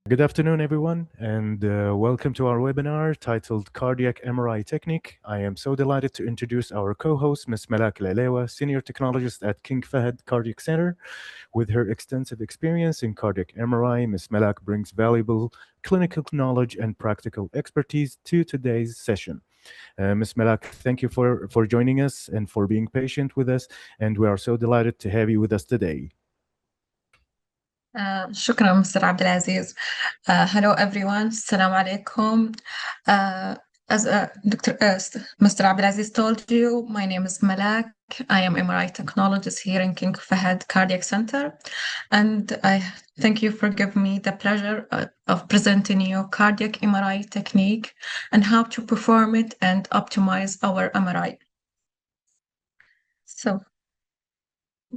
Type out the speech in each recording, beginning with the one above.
Good afternoon, everyone, and welcome to our webinar titled Cardiac MRI Technique. I am so delighted to introduce our co-host, Ms.Malak Aleliwah, Senior Technologist at King Fahd Cardiac Center. With her extensive experience in cardiac MRI, Ms. Malak brings valuable clinical knowledge and practical expertise to today's session. Ms. Malak, thank you for joining us and for being patient with us, and we are so delighted to have you with us today. شكرا مستر عبد العزيز. Hello everyone. Assalamu alaikum. As Dr. Mr. Abdelaziz told you, my name is Malak. I am MRI technologist here in King Fahd Cardiac Center, and I thank you for giving me the pleasure of presenting you cardiac MRI technique and how to perform it and optimize our MRI. So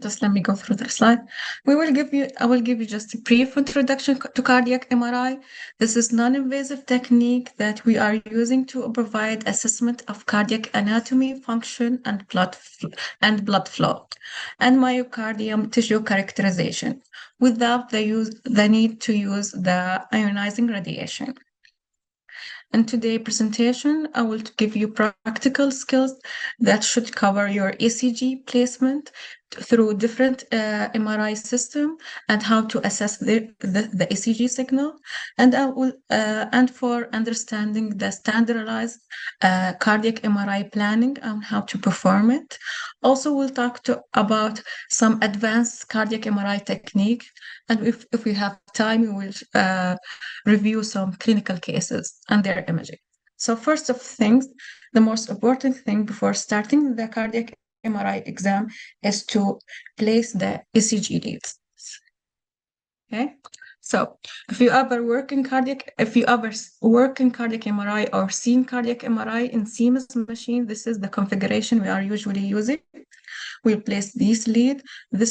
just let me go through the slide. I will give you just a brief introduction to cardiac MRI. This is non-invasive technique that we are using to provide assessment of cardiac anatomy, function, and blood flow, and myocardium tissue characterization without the need to use the ionizing radiation. In today's presentation, I will give you practical skills that should cover your ECG placement through different MRI system and how to assess the ECG signal, and for understanding the standardized cardiac MRI planning and how to perform it. Also, we'll talk about some advanced cardiac MRI technique, and if we have time, we will review some clinical cases and their imaging. So first of things, the most important thing before starting the cardiac MRI exam is to place the ECG leads. Okay, so if you ever work in cardiac MRI or seen cardiac MRI in CMS machine, this is the configuration we are usually using. We'll place this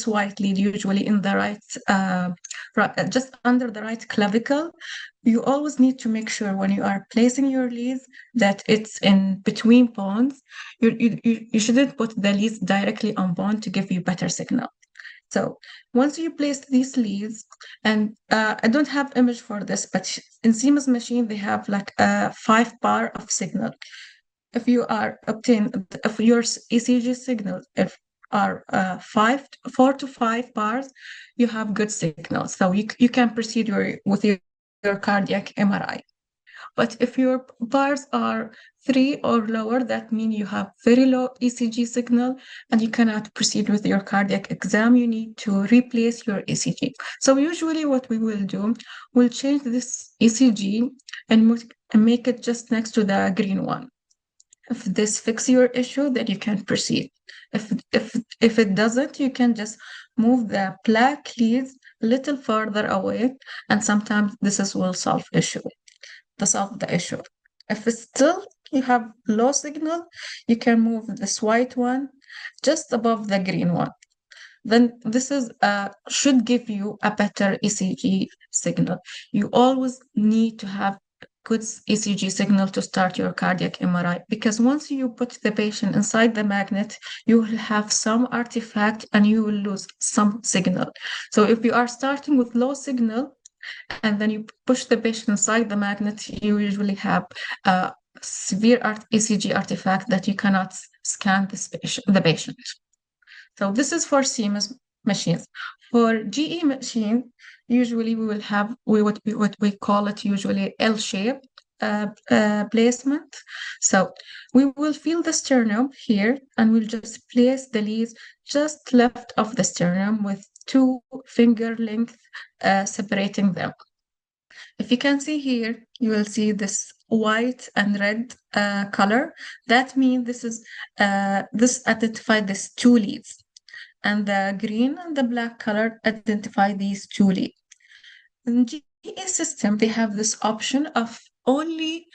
white lead usually in the just under the right clavicle. You always need to make sure when you are placing your leads that it's in between bones. You shouldn't put the leads directly on bone to give you better signal. So once you place these leads, and I don't have image for this, but in Siemens machine, they have like a 5 bar of signal. If your ECG signal, are 4 to 5 bars, you have good signal. So you can proceed with your cardiac MRI. But if your bars are 3 or lower, that means you have very low ECG signal and you cannot proceed with your cardiac exam. You need to replace your ECG. So usually what we will do, we'll change this ECG and make it just next to the green one. If this fixes your issue, then you can proceed. If it doesn't, you can just move the black leads a little further away, and sometimes will solve the issue. If it's still you have low signal, you can move this white one just above the green one. Then this should give you a better ECG signal. You always need to have good ECG signal to start your cardiac MRI, because once you put the patient inside the magnet, you will have some artifact and you will lose some signal. So if you are starting with low signal and then you push the patient inside the magnet, you usually have a severe ECG artifact that you cannot scan the patient. So this is for CMS machines. For GE machine, usually we will have what we call it usually L-shape placement. So we will feel the sternum here, and we'll just place the leads just left of the sternum with 2 finger length separating them. If you can see here, you will see this white and red color. That means this identify these 2 leads. And the green and the black color identify these 2 leads. In GE system, they have this option of only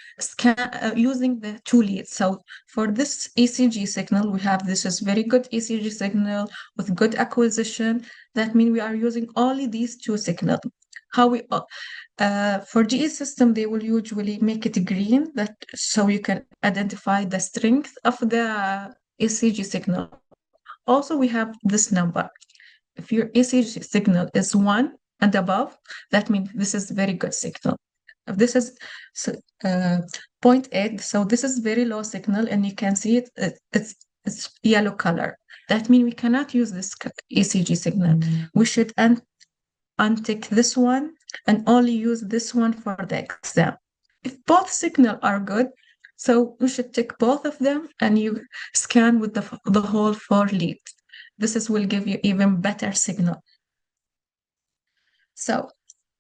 using the 2 leads. So for this ECG signal, we have this is very good ECG signal with good acquisition. That means we are using only these 2 signals. For GE system, they will usually make it green, so you can identify the strength of the ECG signal. Also, we have this number. If your ECG signal is 1, and above, that means this is very good signal. If this is zero point 0.8, so this is very low signal, and you can see it's yellow color. That means we cannot use this ECG signal. We should untick this one and only use this one for the exam. If both signal are good, so you should tick both of them and you scan with the whole 4 leads. This will give you even better signal. So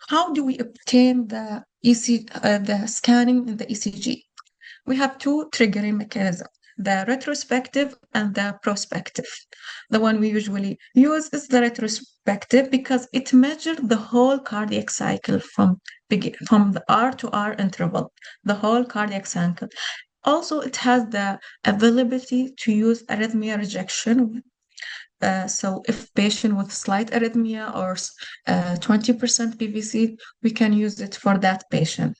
how do we obtain the the scanning in the ECG? We have two triggering mechanisms, the retrospective and the prospective. The one we usually use is the retrospective because it measures the whole cardiac cycle from the R to R interval, the whole cardiac cycle. Also, it has the availability to use arrhythmia rejection. So if patient with slight arrhythmia or 20% PVC, we can use it for that patient.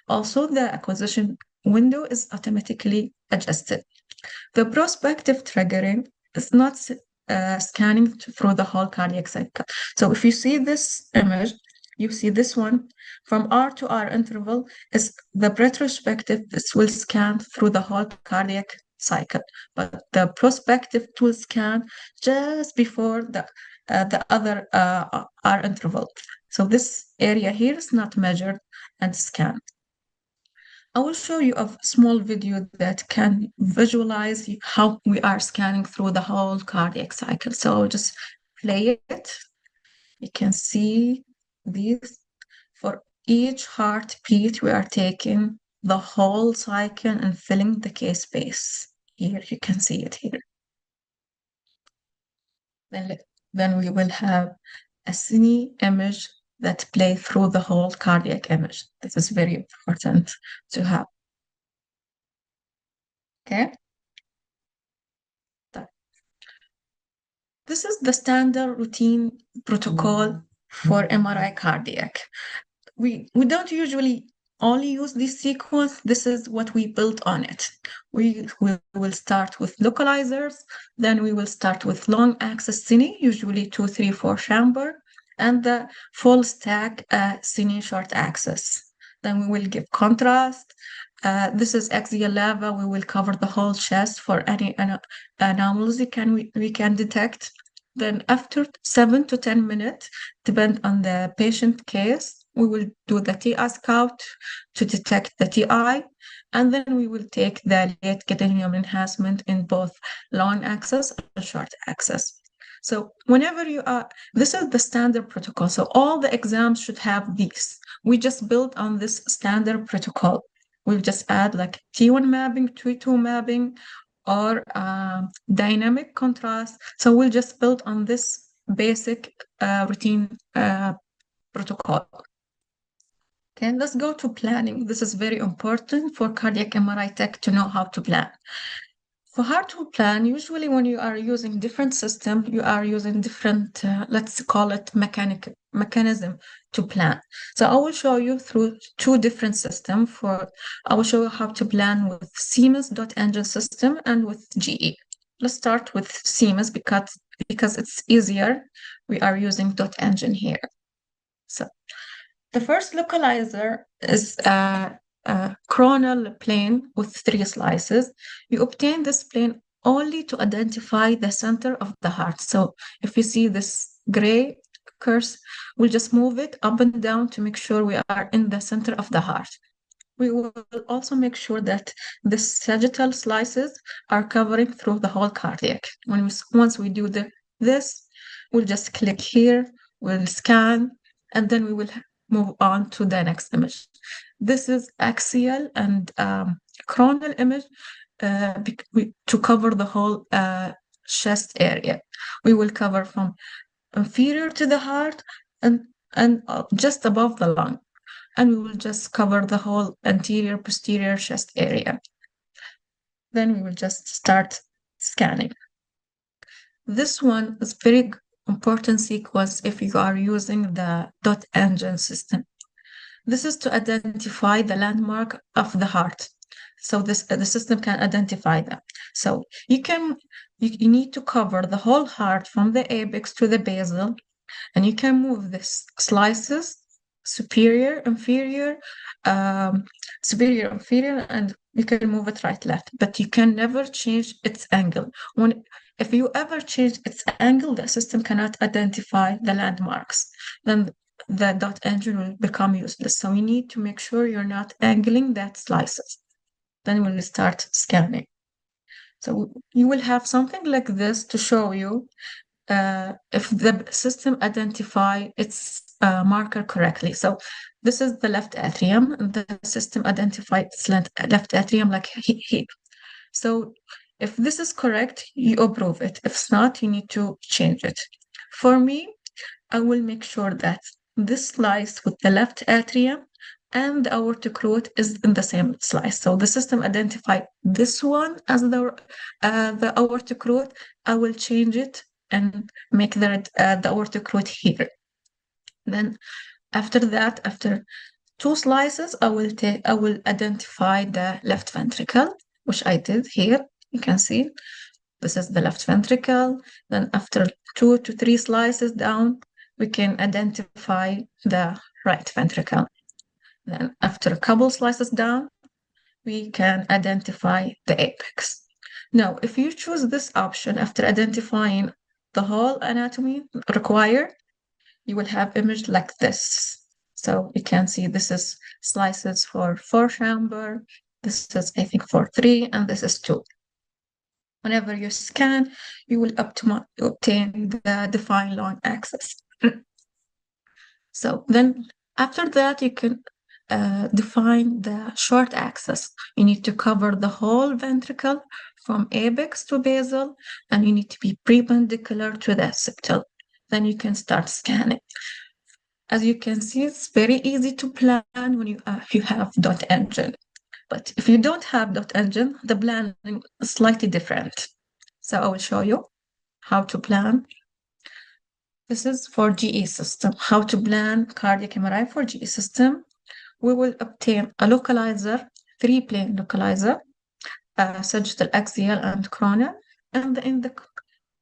Also, the acquisition window is automatically adjusted. The prospective triggering is not scanning through the whole cardiac cycle. So if you see this image, you see this one from R to R interval is the retrospective. This will scan through the whole cardiac cycle, but the prospective will scan just before the other R interval. So this area here is not measured and scanned. I will show you a small video that can visualize how we are scanning through the whole cardiac cycle. So I'll just play it. You can see these. For each heartbeat, we are taking the whole cycle and filling the case space. Here, you can see it here. Then we will have a cine image that play through the whole cardiac image. This is very important to have. Okay. This is the standard routine protocol for MRI cardiac. We don't usually only use this sequence. This is what we built on it. We will start with localizers, then we will start with long axis cine, usually 2, 3, 4 chamber, and the full stack cine short axis. Then we will give contrast. This is axial lava. We will cover the whole chest for any anomalies we can detect. Then after 7 to 10 minutes, depend on the patient case, we will do the TI scout to detect the TI, and then we will take the late gadolinium enhancement in both long axis and short axis. So whenever you are, this is the standard protocol. So all the exams should have these. We just built on this standard protocol. We'll just add like T1 mapping, T2 mapping, or dynamic contrast. So we'll just build on this basic routine protocol. Okay, let's go to planning. This is very important for cardiac MRI tech to know how to plan. For how to plan, usually when you are using different system, you are using different, let's call it mechanism to plan. So I will show you through two different systems. I will show you how to plan with Siemens dot engine system and with GE. Let's start with Siemens because it's easier. We are using dot engine here. So the first localizer is a coronal plane with 3 slices. You obtain this plane only to identify the center of the heart. So if you see this gray curse, we'll just move it up and down to make sure we are in the center of the heart. We will also make sure that the sagittal slices are covering through the whole cardiac. Once we do this, we'll just click here, we'll scan, and then we will move on to the next image. This is axial and coronal image to cover the whole chest area. We will cover from inferior to the heart and just above the lung. And we will just cover the whole anterior, posterior chest area. Then we will just start scanning. This one is very important sequence if you are using the dot engine system. This is to identify the landmark of the heart. So the system can identify them. So you need to cover the whole heart from the apex to the basal And you can move this slices, superior, inferior, um, superior, inferior, and you can move it right, left. But you can never change its angle. If you ever change its angle, the system cannot identify the landmarks. Then the dot engine will become useless. So you need to make sure you're not angling that slices. Then we'll start scanning. So you will have something like this to show you if the system identify its marker correctly. So this is the left atrium, and the system identified its left atrium like here. So if this is correct, you approve it. If it's not, you need to change it. For me, I will make sure that this slice with the left atrium and the aortic root is in the same slice. So the system identified this one as the aortic root. I will change it and make the aortic root here. Then after that, after two slices, I will identify the left ventricle, which I did here. You can see this is the left ventricle. Then after 2 to 3 slices down, we can identify the right ventricle. Then after a couple slices down, we can identify the apex. Now, if you choose this option after identifying the whole anatomy required, you will have image like this. So you can see this is slices for 4 chamber, this is I think for 3, and this is 2. Whenever you scan, you will obtain the defined long axis. So then after that, you can define the short axis. You need to cover the whole ventricle from apex to basal, and you need to be perpendicular to the septal. Then you can start scanning. As you can see, it's very easy to plan when you have dot engine. But if you don't have dot engine, the planning is slightly different. So I will show you how to plan. This is for GE system, how to plan cardiac MRI for GE system. We will obtain a localizer, 3-plane localizer, sagittal, axial, and coronal. And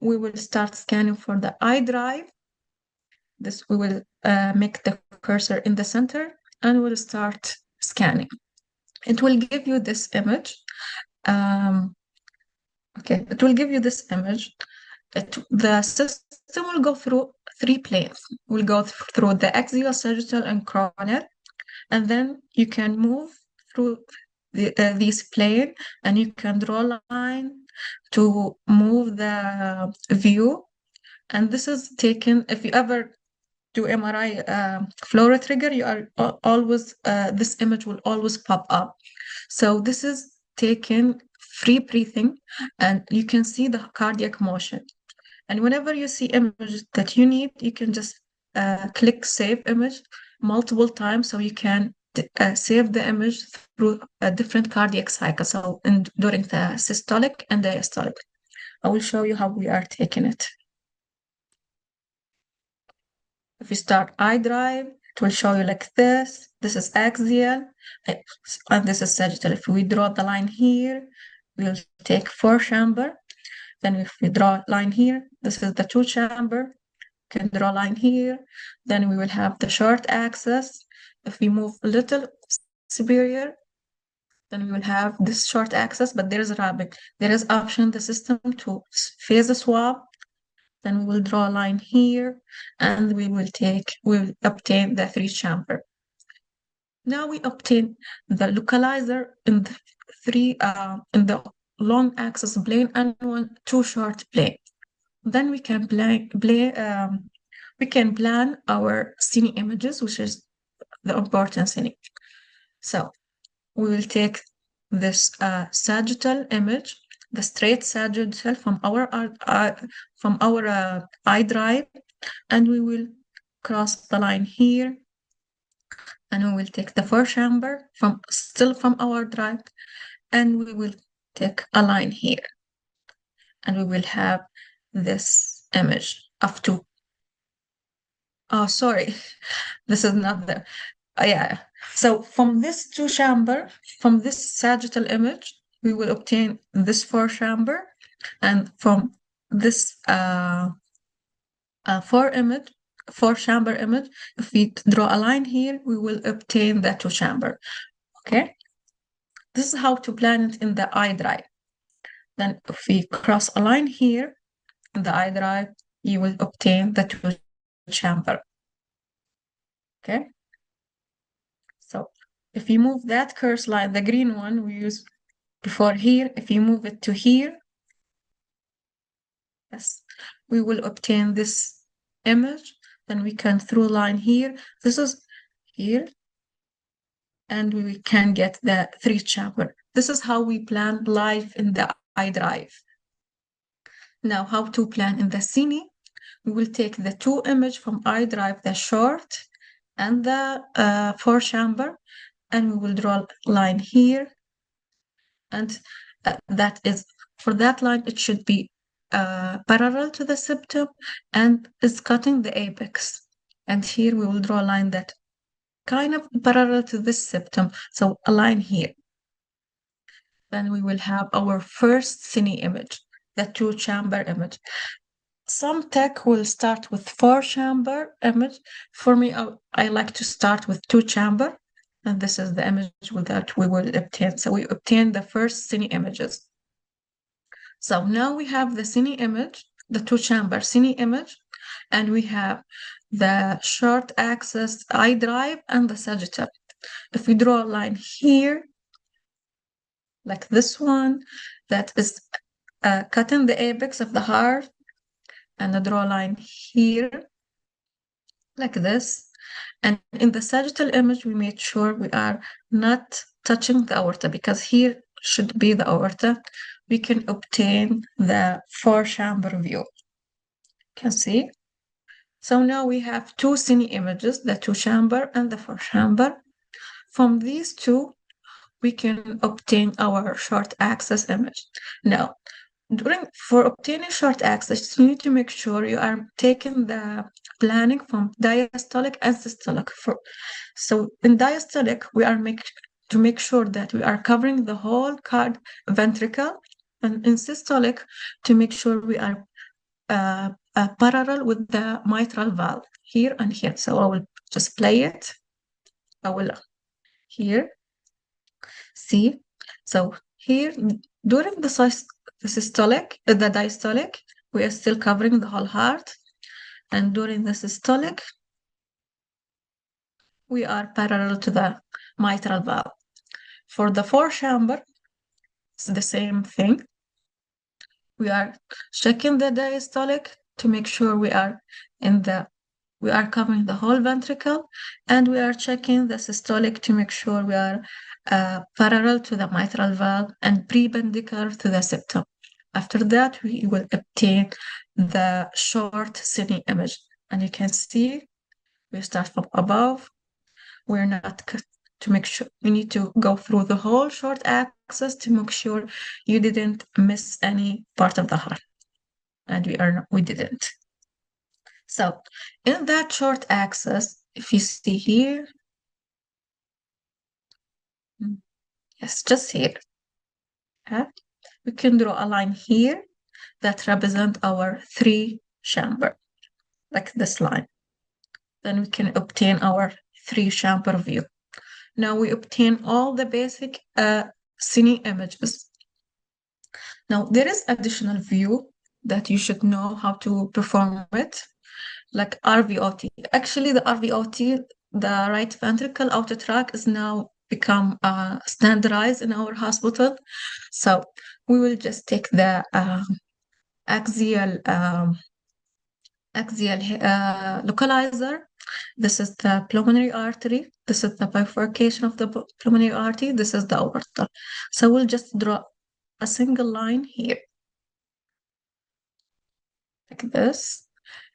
we will start scanning for the I drive. This we will make the cursor in the center, and we'll start scanning. It will give you this image. Okay, it will give you this image. The system will go through 3 planes. We'll go through the axial, sagittal, and coronal, and then you can move through these plane, and you can draw a line to move the view. And this is taken, if you ever do MRI fluoro trigger, you are always, this image will always pop up. So this is taken free breathing, and you can see the cardiac motion. And whenever you see images that you need, you can just click save image multiple times, so you can save the image through a different cardiac cycle. So during the systolic and diastolic. I will show you how we are taking it. If you start I drive, it will show you like this. This is axial, and this is sagittal. If we draw the line here, we'll take 4-chamber. Then if we draw a line here, this is the 2-chamber. Can draw a line here. Then we will have the short axis. If we move a little superior, then we will have this short axis, but there is a rabbit. There is option in the system to phase swap. Then we will draw a line here, and we will obtain the 3-chamber. Now we obtain the localizer in the long axis plane and 2 short plane. Then we can plan our cine images, which is the important thing. So we will take this sagittal image, the straight sagittal from our I drive, and we will cross the line here, and we will take the 4-chamber from our drive, and we will take a line here, and we will have this image of 2. Oh, sorry, this is not the, yeah. So from this 2-chamber, from this sagittal image, we will obtain this 4-chamber, and from this 4 image, four-chamber image. If we draw a line here, we will obtain the two-chamber. Okay, this is how to plan it in the iDrive. Then if we cross a line here in the iDrive, you will obtain the two-chamber. Okay, so if you move that cursor line, the green one we use before here, if you move it to here, yes, we will obtain this image. Then we can through line here. This is here, and we can get the three-chamber. This is how we plan live in the iDrive. Now, how to plan in the Cine? We will take the two image from iDrive, the short and the four-chamber, and we will draw a line here. And that is, for that line, it should be parallel to the septum and is cutting the apex. And here we will draw a line that kind of parallel to this septum, so a line here. Then we will have our first Cine image, the two-chamber image. Some tech will start with four-chamber image. For me, I like to start with two-chamber, and this is the image that we will obtain. So we obtain the first Cine images. So now we have the Cine image, the two-chamber Cine image, and we have the short axis iDrive and the sagittal. If we draw a line here, like this one, that is cutting the apex of the heart, and I draw a line here, like this. And in the sagittal image, we made sure we are not touching the aorta, because here should be the aorta. We can obtain the four-chamber view. You can see. So now we have two Cine images, the two-chamber and the four-chamber. From these two, we can obtain our short axis image. Now, for obtaining short axis, you need to make sure you are taking the planning from diastolic and systolic. So in diastolic, we are to make sure that we are covering the whole ventricle, and in systolic, to make sure we are parallel with the mitral valve here and here. So I will just play it. I will here. See, so here during the systolic, the diastolic, we are still covering the whole heart, and during the systolic, we are parallel to the mitral valve. For the four-chamber, it's the same thing. We are checking the diastolic to make sure we are covering the whole ventricle, and we are checking the systolic to make sure we are parallel to the mitral valve and perpendicular to the septum. After that, we will obtain the short Cine image. And you can see we start from above. We're not to make sure we need to go through the whole short axis to make sure you didn't miss any part of the heart. And we didn't. So in that short axis, if you see here, yes, just here, okay, we can draw a line here that represent our three-chamber, like this line. Then we can obtain our three-chamber view. Now we obtain all the basic Cine images. Now there is additional view that you should know how to perform it, like RVOT. Actually, the RVOT, the right ventricle outer tract, is now become standardized in our hospital. So we will just take the axial localizer. This is the pulmonary artery. This is the bifurcation of the pulmonary artery. This is the aorta. So we'll just draw a single line here, like this.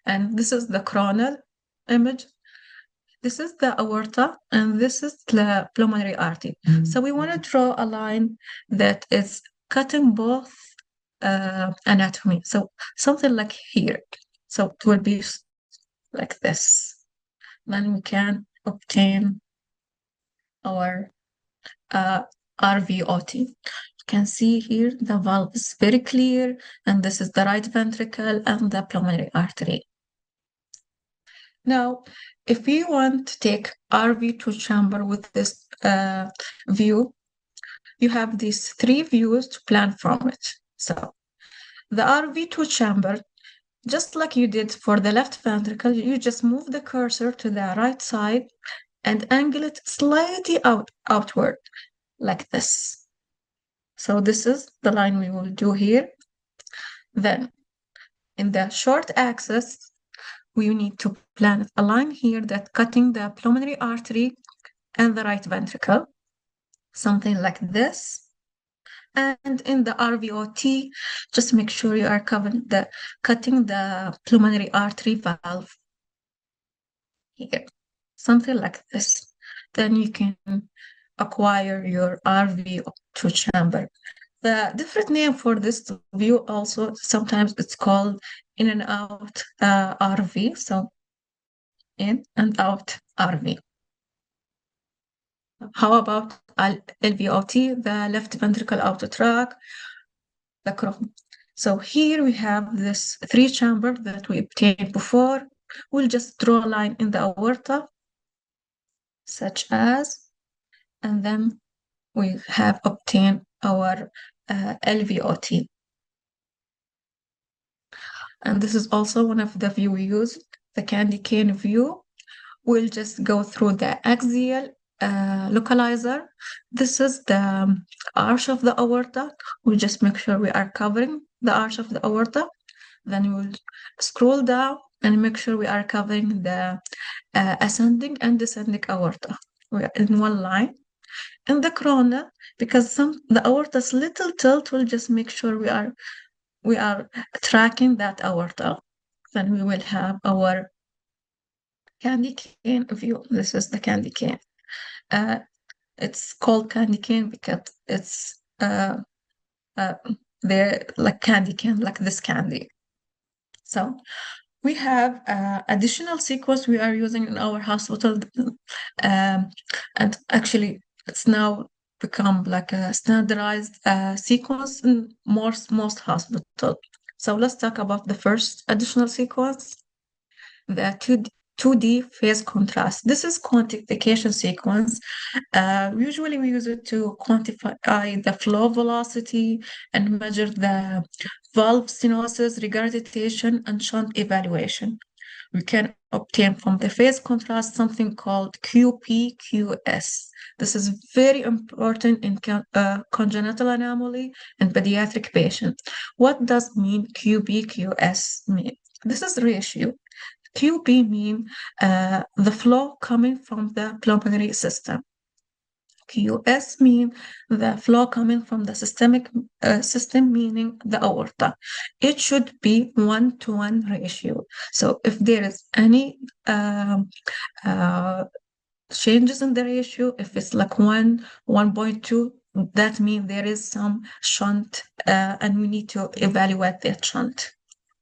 And this is the coronal image. This is the aorta, and this is the pulmonary artery. So we want to draw a line that is cutting both anatomy. So something like here. So it will be like this. Then we can obtain our RVOT. You can see here the valve is very clear, and this is the right ventricle and the pulmonary artery. Now, if we want to take RV2 chamber with this view, you have these three views to plan from it. So the RV2 chamber, just like you did for the left ventricle, you just move the cursor to the right side and angle it slightly outward, like this. So this is the line we will do here. Then in the short axis, we need to plan a line here that cutting the pulmonary artery and the right ventricle, something like this. And in the RVOT, just make sure you are cutting the pulmonary artery valve here, something like this. Then you can acquire your RVO2 chamber. The different name for this view also, sometimes it's called in and out RV, so in and out RV. How about LVOT, the left ventricle autotract, the Crohn? So here we have this three chamber that we obtained before. We'll just draw a line in the aorta, such as, and then we have obtained our LVOT. And this is also one of the view we use, the candy cane view. We'll just go through the axial localizer. This is the arch of the aorta. We'll just make sure we are covering the arch of the aorta. Then we'll scroll down and make sure we are covering the ascending and descending aorta. We are in one line. In the corona, because the aorta's little tilt, we'll just make sure we are tracking that aorta. Then we will have our candy cane view. This is the candy cane. It's called candy cane because it's they're like candy cane, like this candy. So we have additional sequence we are using in our hospital, and actually it's now become like a standardized sequence in most hospitals. So let's talk about the first additional sequence, the 2D phase contrast. This is quantification sequence. Usually we use it to quantify the flow velocity and measure the valve stenosis, regurgitation, and shunt evaluation. We can obtain from the phase contrast something called QPQS. This is very important in congenital anomaly and pediatric patients. What does mean QPQS mean? This is ratio. QP mean the flow coming from the pulmonary system. QS mean the flow coming from the systemic system, meaning the aorta. It should be 1-to-1 ratio. So if there is any changes in the ratio, if it's like 1.2, that means there is some shunt and we need to evaluate that shunt.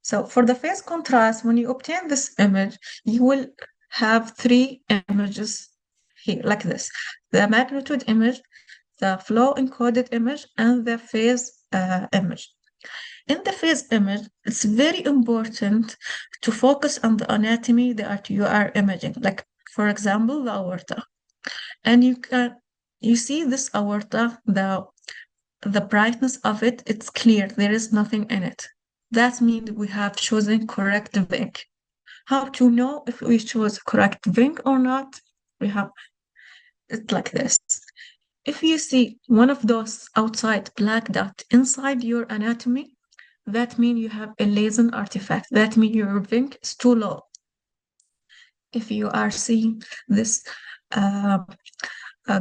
So for the phase contrast, when you obtain this image, you will have three images here, like this: the magnitude image, the flow encoded image, and the phase image. In the phase image, it's very important to focus on the anatomy that you are imaging, like, for example, the aorta. And you see this aorta, the brightness of it, it's clear, there is nothing in it. That means we have chosen correct vink. How to know if we chose correct vink or not? We have it like this. If you see one of those outside black dot inside your anatomy, that means you have a lesion artifact. That means your vink is too low. If you are seeing this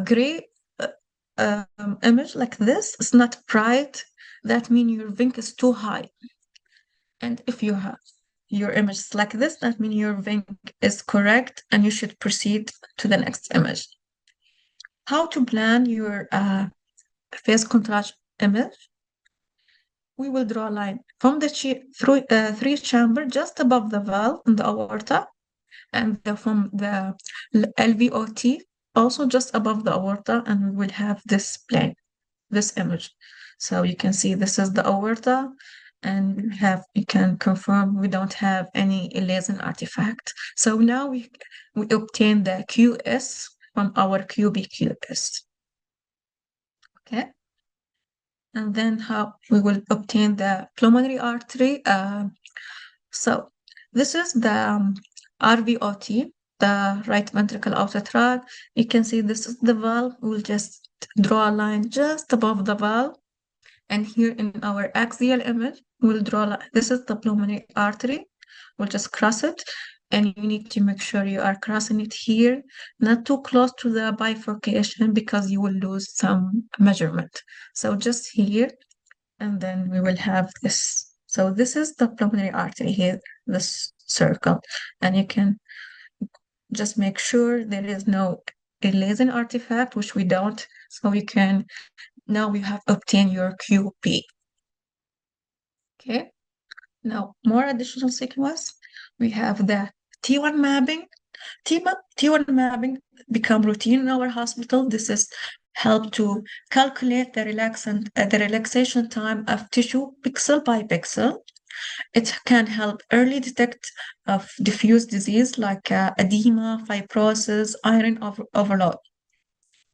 gray image like this, it's not bright, that means your vink is too high. And if you have your image is like this, that means your vink is correct and you should proceed to the next image. How to plan your phase contrast image? We will draw a line from the three chamber just above the valve in the aorta, and from the LVOT also just above the aorta, and we will have this plane, this image. So you can see this is the aorta, and you can confirm we don't have any lesion artifact. So now we obtain the QS from our QBQS. Okay. And then how we will obtain the pulmonary artery. So this is the RVOT, the right ventricle outer tract. You can see this is the valve. We'll just draw a line just above the valve. And here in our axial image, we'll draw, this is the pulmonary artery. We'll just cross it. And you need to make sure you are crossing it here, not too close to the bifurcation because you will lose some measurement. So just here, and then we will have this. So this is the pulmonary artery here, this circle. And you can just make sure there is no lesion artifact, which we don't. So we can, now we have obtained your QP. Okay. Now, more additional sequence. We have the T1 mapping. T1 mapping become routine in our hospital. This is help to calculate the relaxation time of tissue pixel by pixel. It can help early detect of diffuse disease like edema, fibrosis, iron overload.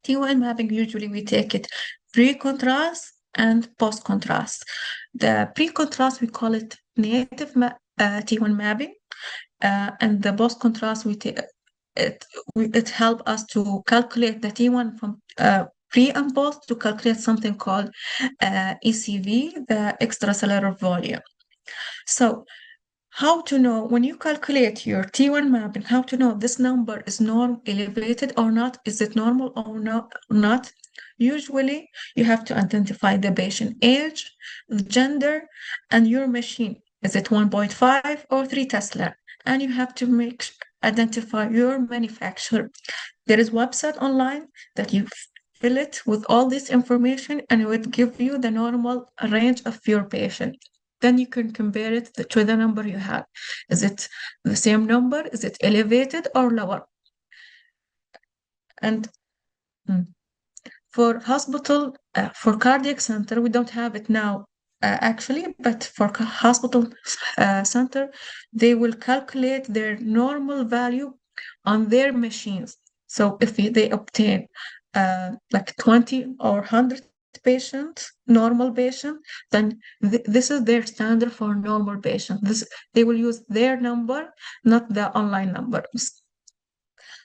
T1 mapping, usually we take it pre-contrast and post-contrast. The pre-contrast, we call it native T1 mapping, and the post-contrast, it helps us to calculate the T1 from pre and post to calculate something called ECV, the extracellular volume. So how to know when you calculate your T1 mapping, how to know this number is elevated or not, is it normal or not? Usually you have to identify the patient age, the gender, and your machine. Is it 1.5 or 3 Tesla? And you have to identify your manufacturer. There is website online that you fill it with all this information and it would give you the normal range of your patient. Then you can compare it to the number you have. Is it the same number? Is it elevated or lower? And for hospital, for cardiac center, we don't have it now actually, but for hospital center, they will calculate their normal value on their machines. So if they obtain like 20 or 100 patient, normal patient, then this is their standard for normal patient. They will use their number, not the online numbers.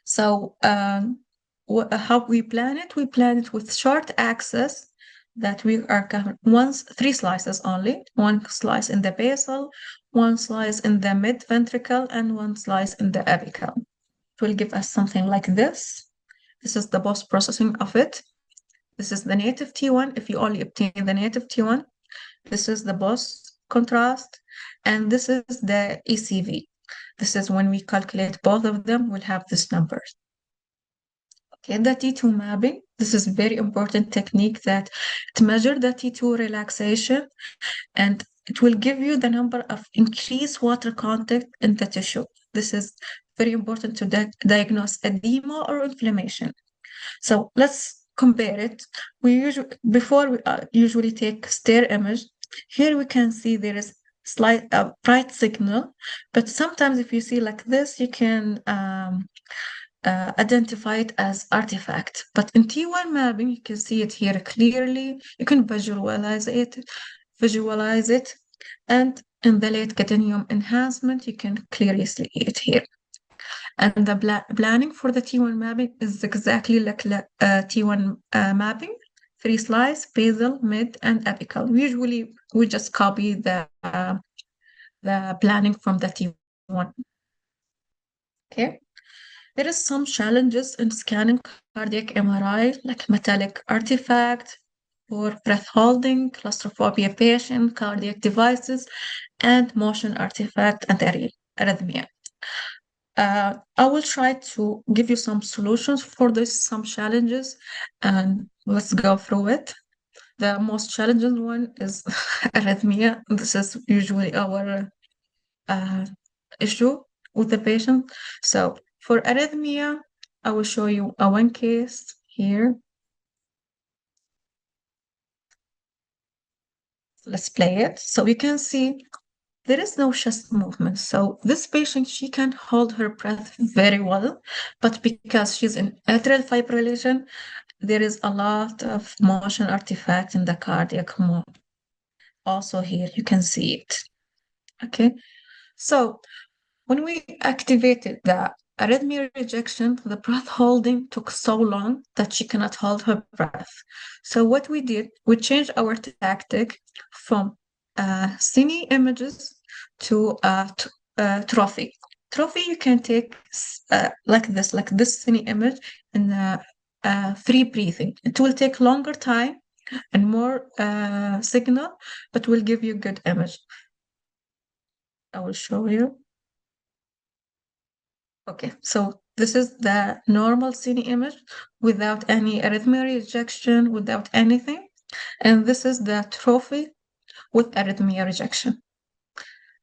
So how we plan it? We plan it with short axis that we are covering three slices only. One slice in the basal, one slice in the mid ventricle, and one slice in the apical. It will give us something like this. This is the post-processing of it. This is the native T1 if you only obtain the native T1. This is the post-contrast, and this is the ECV. This is when we calculate both of them, we'll have these numbers. Okay, the T2 mapping. This is a very important technique that to measure the T2 relaxation, and it will give you the number of increased water content in the tissue. This is very important to diagnose edema or inflammation. So let's compare it. Before we usually take stir image. Here we can see there is slight bright signal, but sometimes if you see like this, you can identify it as artifact. But in T1 mapping, you can see it here clearly. You can visualize it, and in the late gadolinium enhancement, you can clearly see it here. And the planning for the T1 mapping is exactly like T1 mapping, 3 slice, basal, mid, and apical. Usually, we just copy the planning from the T1. Okay. There is some challenges in scanning cardiac MRI, like metallic artifact, or breath holding, claustrophobia patient, cardiac devices, and motion artifact and arrhythmia. I will try to give you some solutions for some challenges, and let's go through it. The most challenging one is arrhythmia. This is usually our issue with the patient. So for arrhythmia, I will show you one case here. Let's play it. So you can see there is no chest movement. So this patient, she can hold her breath very well, but because she's in atrial fibrillation, there is a lot of motion artifact in the cardiac mode. Also here, you can see it. Okay, so when we activated the arrhythmia rejection, the breath holding took so long that she cannot hold her breath. So what we did, we changed our tactic from cine images to trophy. Trophy you can take like this cine image, and free breathing. It will take longer time and more signal, but will give you good image. I will show you. Okay, so this is the normal cine image without any arrhythmia rejection, without anything. And this is the trophy with arrhythmia rejection.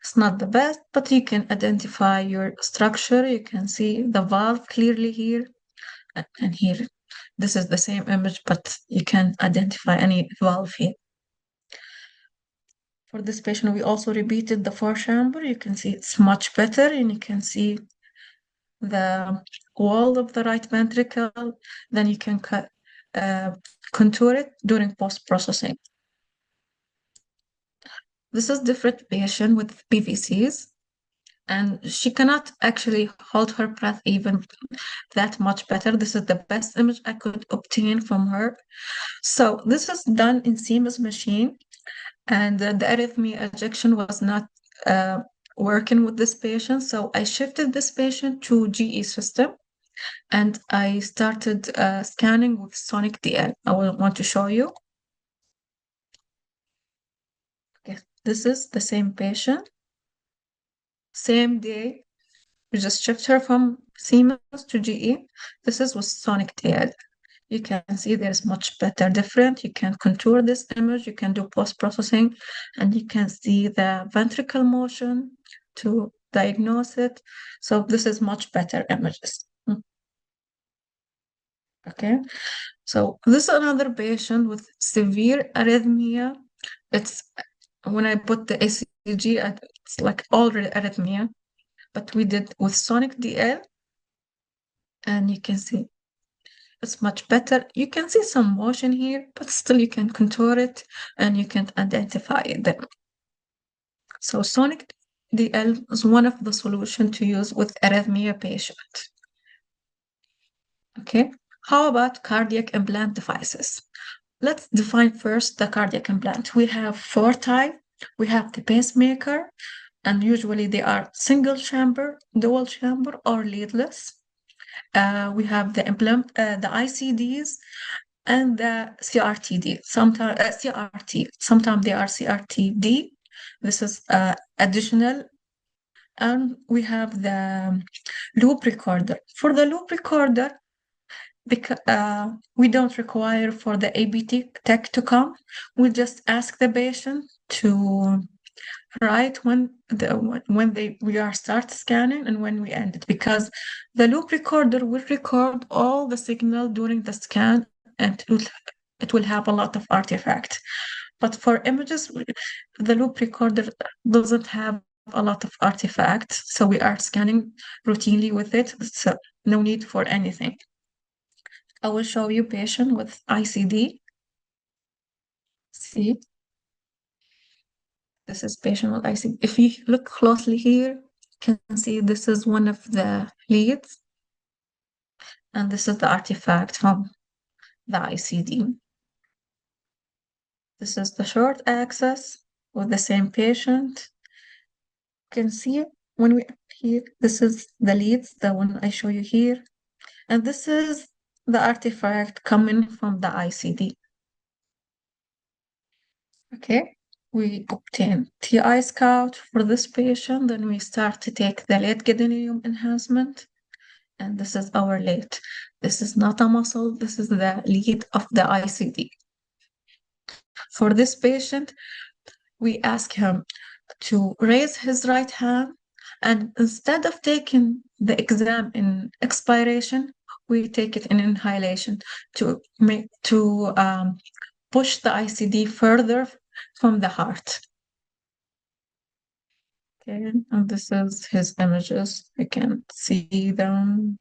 It's not the best, but you can identify your structure. You can see the valve clearly here and here. This is the same image, but you can identify any valve here. For this patient, we also repeated the four chamber. You can see it's much better, and you can see the wall of the right ventricle. Then you can contour it during post-processing. This is different patient with PVCs, and she cannot actually hold her breath even that much better. This is the best image I could obtain from her. So this is done in Siemens machine, and the arrhythmia ejection was not working with this patient. So I shifted this patient to GE system, and I started scanning with Sonic DL. I will want to show you. Okay, this is the same patient. Same day, we just shift her from Siemens to GE. This is with Sonic DL. You can see there's much better different. You can contour this image, you can do post-processing, and you can see the ventricle motion to diagnose it. So this is much better images. Okay, so this is another patient with severe arrhythmia. It's when I put the ECG, it's like all arrhythmia, but we did with Sonic DL, and you can see it's much better. You can see some motion here, but still you can contour it and you can identify them. So Sonic DL is one of the solutions to use with arrhythmia patient. Okay, how about cardiac implant devices? Let's define first the cardiac implant. We have four types. We have the pacemaker, and usually they are single chamber, dual chamber, or leadless. We have the implant, the ICDs, and the CRTD. Sometimes CRT. Sometimes they are CRTD. This is additional. And we have the loop recorder. For the loop recorder, because we don't require for the ABT tech to come. We just ask the patient to write when we are start scanning and when we end it, because the loop recorder will record all the signal during the scan, and it will have a lot of artifact. But for images, the loop recorder doesn't have a lot of artifact, so we are scanning routinely with it, so no need for anything. I will show you patient with ICD. See, this is patient with ICD. If you look closely here, you can see this is one of the leads, and this is the artifact from the ICD. This is the short axis with the same patient. You can see when we here, this is the leads, the one I show you here, and this is the artifact coming from the ICD. Okay, we obtain TI scout for this patient, then we start to take the late gadolinium enhancement, and this is our late. This is not a muscle, this is the lead of the ICD. For this patient, we ask him to raise his right hand, and instead of taking the exam in expiration, we take it in inhalation to push the ICD further from the heart. Okay, and this is his images. You can see them.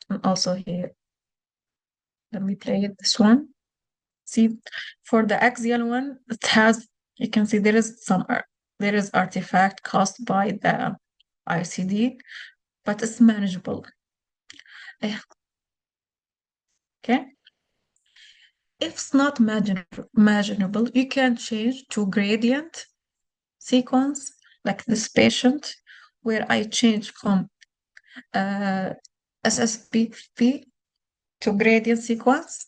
And also here, let me play this one. See, for the axial one, it has, you can see there is artifact caused by the ICD, but it's manageable. Okay. If it's not imaginable, you can change to gradient sequence, like this patient, where I change from SSPP to gradient sequence.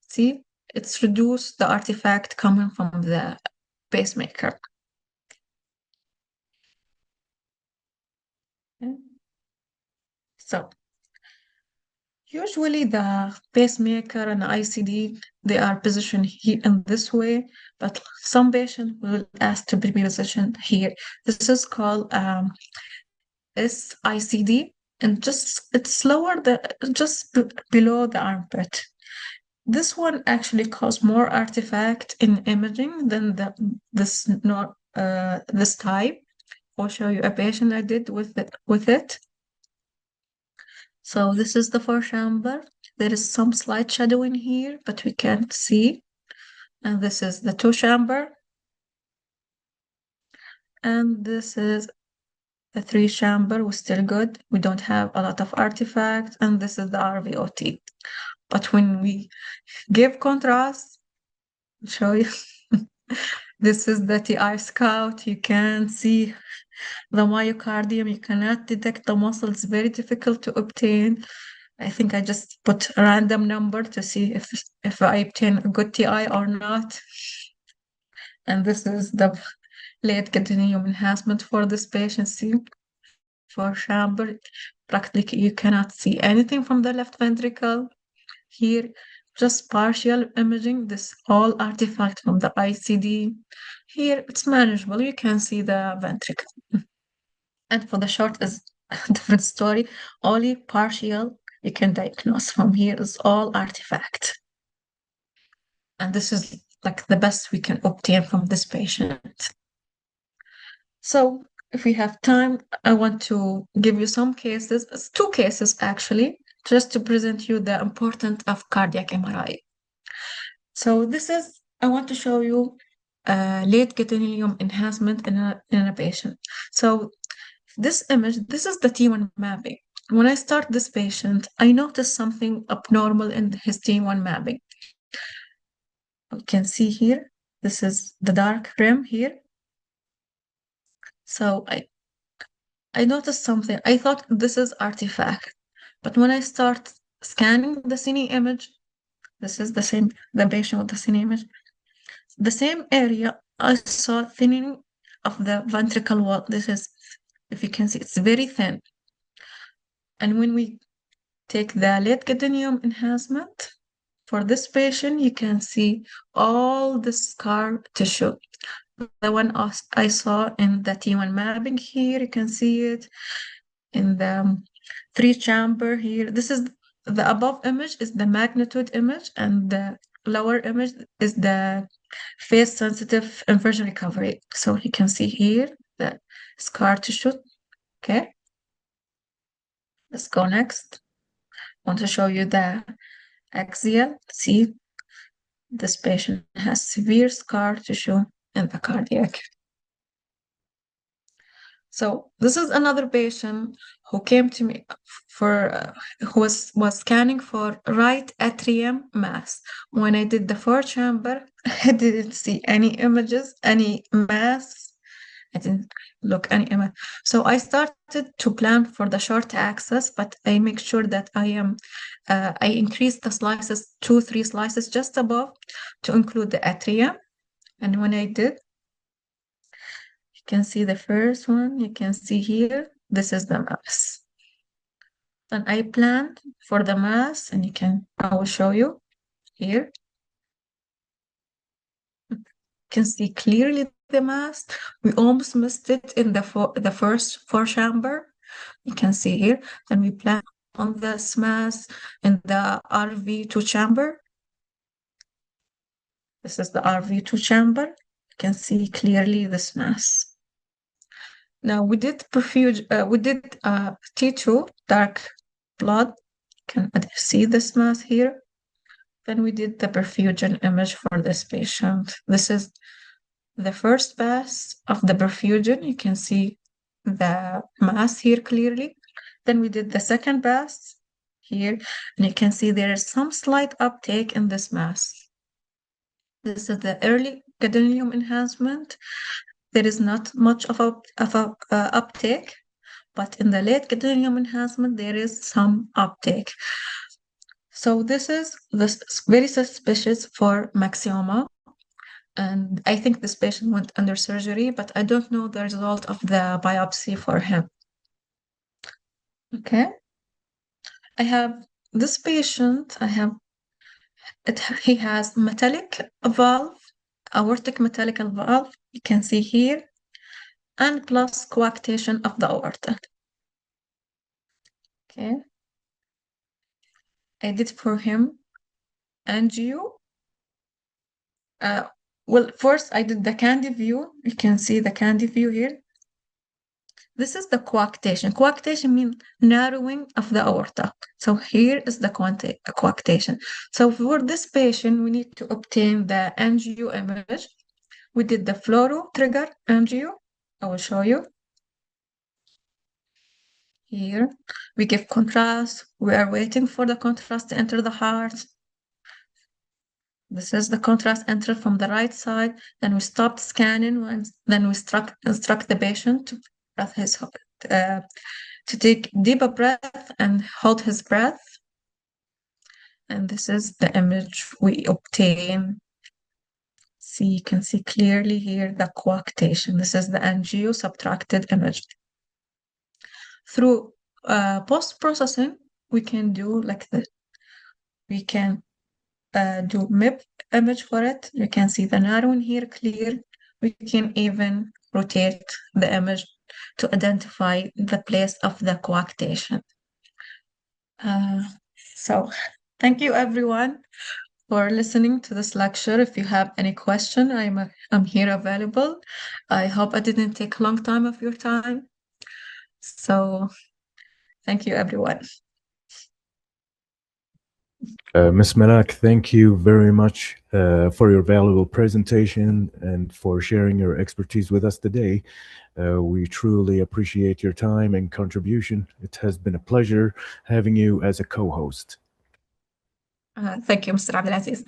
See, it's reduced the artifact coming from the pacemaker. Okay. So usually the pacemaker and ICD, they are positioned here in this way, but some patients will ask to be positioned here. This is called SICD, and it's lower just below the armpit. This one actually caused more artifact in imaging than this type. I'll show you a patient I did with it. So this is the forechamber. There is some slight shadowing here, but we can't see. And this is the two chamber. And this is the three chamber was still good. We don't have a lot of artifacts. And this is the RVOT. But when we give contrast, I'll show you. This is the TI scout. You can see the myocardium. You cannot detect the muscle. It's very difficult to obtain. I think I just put a random number to see if I obtain a good TI or not. And this is the late gadolinium enhancement for this patient. See, for chamber, practically you cannot see anything from the left ventricle. Here, just partial imaging, this all artifact from the ICD. Here, it's manageable. You can see the ventricle. And for the short is a different story. Only partial you can diagnose. From here is all artifact. And this is like the best we can obtain from this patient. So if we have time, I want to give you some cases, it's two cases actually, just to present you the importance of cardiac MRI. So I want to show you late gadolinium enhancement in a patient. So this image, this is the T1 mapping. When I start this patient, I notice something abnormal in his T1 mapping. You can see here, this is the dark rim here. So I noticed something. I thought this is artifact, but when I start scanning the cine image, this is the patient with the cine image, the same area, I saw thinning of the ventricle wall. This is, if you can see, it's very thin. And when we take the late gadolinium enhancement for this patient, you can see all the scar tissue. The one I saw in the T1 mapping here, you can see it in the three chamber here. This is the above image is the magnitude image, and the lower image is the phase sensitive inversion recovery. So you can see here the scar tissue. Okay, let's go next. I want to show you the axial. See, this patient has severe scar tissue in the cardiac. So this is another patient who came to me for who was scanning for right atrium mass. When I did the four chamber, I didn't see any images, any mass. I didn't look any image. So I started to plan for the short access, but I make sure that I increase the slices, 2-3 slices just above to include the atrium. And when I did, you can see the first one, you can see here, this is the mass. Then I planned for the mass, and I will show you here. You can see clearly the mass. We almost missed it in the first four chamber. You can see here. Then we plan on this mass in the RV2 chamber. This is the RV2 chamber. You can see clearly this mass. Now we did T2 dark blood. Can see this mass here? Then we did the perfusion image for this patient. This is the first pass of the perfusion. You can see the mass here clearly. Then we did the second pass here, and you can see there is some slight uptake in this mass. This is the early gadolinium enhancement. There is not much of a uptake, but in the late gadolinium enhancement, there is some uptake. So this is very suspicious for maxioma. And I think this patient went under surgery, but I don't know the result of the biopsy for him. Okay. I have this patient, he has metallic valve, aortic metallic valve, you can see here, and plus coarctation of the aorta. Okay. I did for him angio. Well, first I did the candy view. You can see the candy view here. This is the coarctation. Coarctation means narrowing of the aorta. So here is the coarctation. So for this patient, we need to obtain the angio image. We did the fluoro trigger angio. I will show you. Here, we give contrast. We are waiting for the contrast to enter the heart. This is the contrast entered from the right side. Then we stopped scanning. Then we instruct the patient to breath to take deeper breath and hold his breath. And this is the image we obtain. See, you can see clearly here the coarctation. This is the angio subtracted image. Through post-processing, we can do like this. We can do MIP image for it. You can see the narrowing here clear. We can even rotate the image to identify the place of the coarctation. So thank you everyone for listening to this lecture. If you have any question, I'm here available. I hope I didn't take a long time of your time. So thank you everyone. Ms. Malak, thank you very much for your valuable presentation and for sharing your expertise with us today. We truly appreciate your time and contribution. It has been a pleasure having you as a co-host. Thank you, Mr. Abdelaziz.